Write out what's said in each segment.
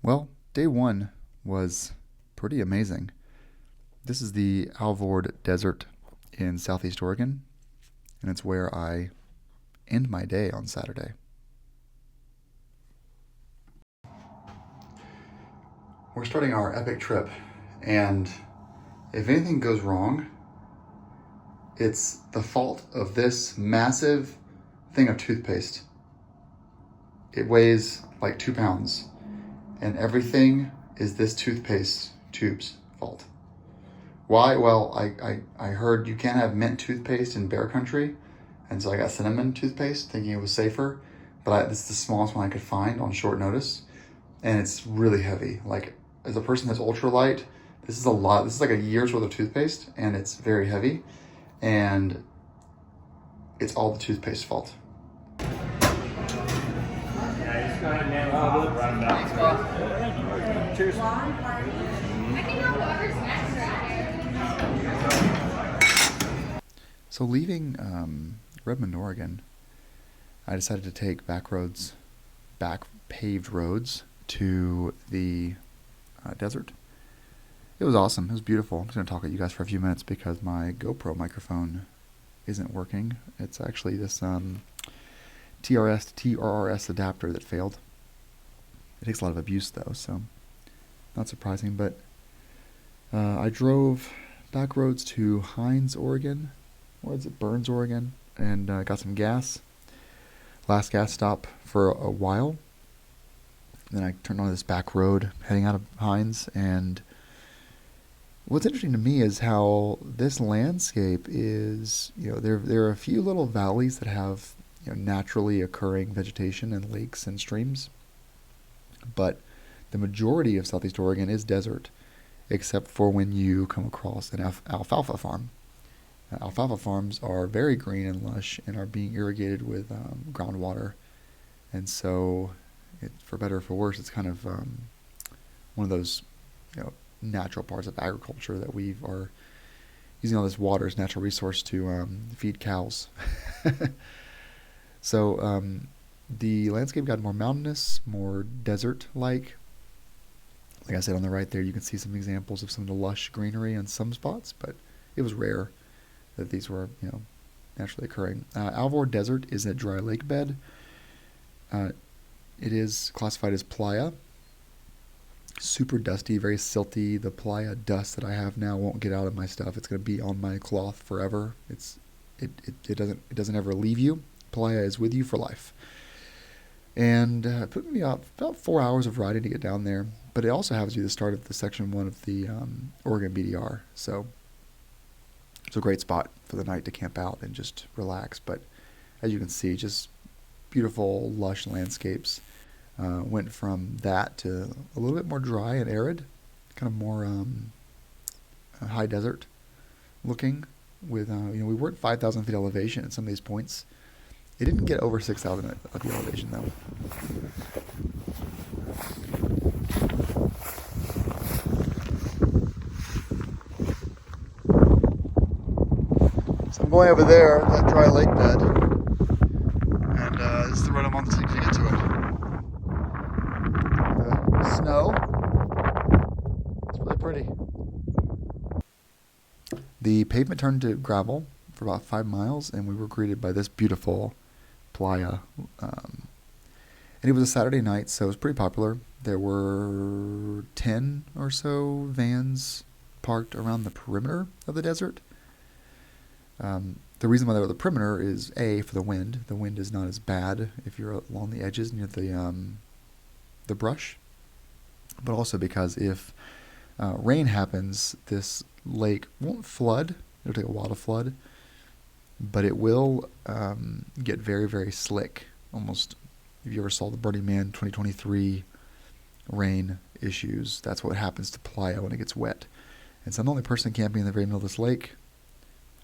Well, day one was pretty amazing. This is the Alvord Desert in southeast Oregon, and it's where I end my day on Saturday. We're starting our epic trip, and if anything goes wrong, it's the fault of this massive thing of toothpaste. It weighs like 2 pounds, and everything is this toothpaste tube's fault. Why? Well, I heard you can't have mint toothpaste in bear country, and so I got cinnamon toothpaste thinking it was safer, but this is the smallest one I could find on short notice, and it's really heavy. Like, as a person that's ultralight, this is a lot. This is like a year's worth of toothpaste, and it's very heavy, and it's all the toothpaste fault. Yeah, just go ahead and manage the run down. Cheers. I can have water snacks right here. So leaving Redmond, Oregon, I decided to take back paved roads to the desert. It was awesome. It was beautiful. I'm just going to talk at you guys for a few minutes because my GoPro microphone isn't working. It's actually this TRS to TRRS adapter that failed. It takes a lot of abuse though, so not surprising. But I drove back roads to Hines, Oregon. Or is it Burns, Oregon? And got some gas. Last gas stop for a while. Then I turned on this back road heading out of Hines, and what's interesting to me is how this landscape is, there are a few little valleys that have, naturally occurring vegetation and lakes and streams, but the majority of southeast Oregon is desert, except for when you come across an alfalfa farm. Alfalfa farms are very green and lush and are being irrigated with groundwater, and so for better or for worse, it's kind of one of those natural parts of agriculture that we are using all this water as natural resource to feed cows. So the landscape got more mountainous, more desert-like. Like I said, on the right there, you can see some examples of some of the lush greenery in some spots, but it was rare that these were, naturally occurring. Alvord Desert is a dry lake bed. It is classified as playa. Super dusty, very silty. The playa dust that I have now won't get out of my stuff. It's going to be on my cloth forever. It doesn't ever leave you. Playa is with you for life. And it took me about 4 hours of riding to get down there. But it also happens to be the start of the section 1 of the Oregon BDR. So it's a great spot for the night to camp out and just relax. But as you can see, just beautiful, lush landscapes. Went from that to a little bit more dry and arid, kind of more high desert looking. With we were at 5,000 feet elevation at some of these points. It didn't get over 6,000 at the elevation though. So I'm going over there, that dry lake bed, and this is the road I'm on to get to it. Snow. It's really pretty. The pavement turned to gravel for about 5 miles, and we were greeted by this beautiful playa. And it was a Saturday night, so it was pretty popular. There were 10 or so vans parked around the perimeter of the desert. The reason why they were the perimeter is A, for the wind. The wind is not as bad if you're along the edges near the brush. But also because if rain happens, this lake won't flood. It'll take a while to flood, but it will get very, very slick. Almost, if you ever saw the Burning Man 2023 rain issues, that's what happens to playa when it gets wet. And so I'm the only person camping in the very middle of this lake.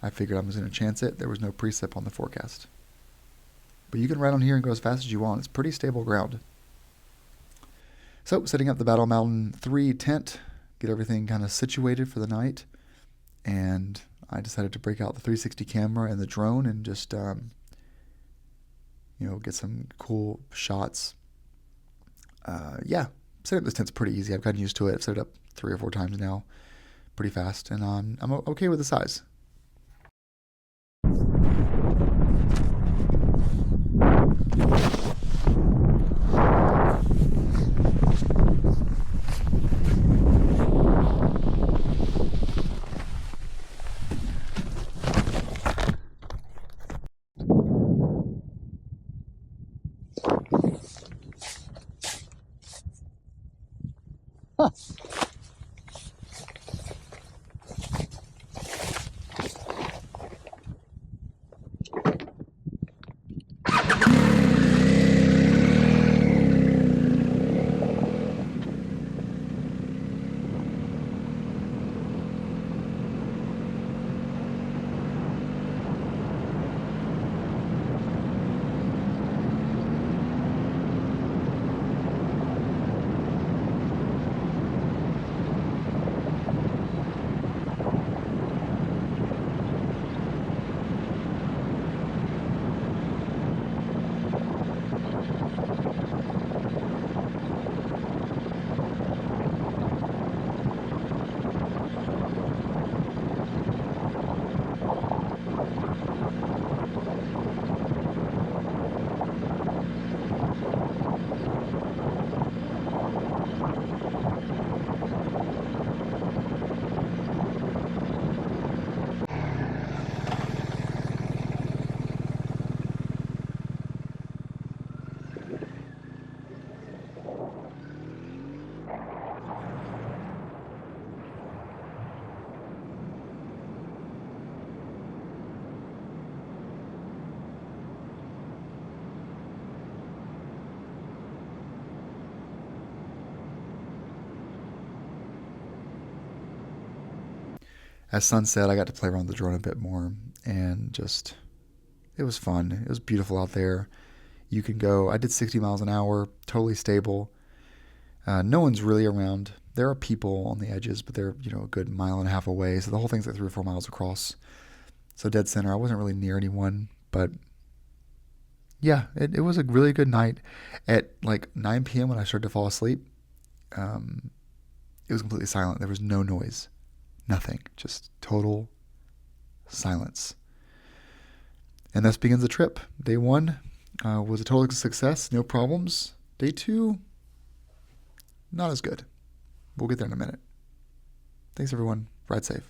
I figured I was going to chance it. There was no precip on the forecast. But you can ride on here and go as fast as you want. It's pretty stable ground. So, setting up the Battle Mountain 3 tent, get everything kind of situated for the night, and I decided to break out the 360 camera and the drone and just, get some cool shots. setting up this tent's pretty easy. I've gotten used to it. I've set it up 3 or 4 times now, pretty fast, and I'm okay with the size. As sunset, I got to play around with the drone a bit more, and just, it was fun. It was beautiful out there. You can go, I did 60 miles an hour, totally stable. No one's really around. There are people on the edges, but they're, a good 1.5 miles away. So the whole thing's like 3 or 4 miles across. So dead center. I wasn't really near anyone, but yeah, it was a really good night. At like 9 p.m. when I started to fall asleep, it was completely silent. There was no noise. Nothing, just total silence. And thus begins the trip. Day 1 was a total success, no problems. Day 2, not as good. We'll get there in a minute. Thanks, everyone. Ride safe.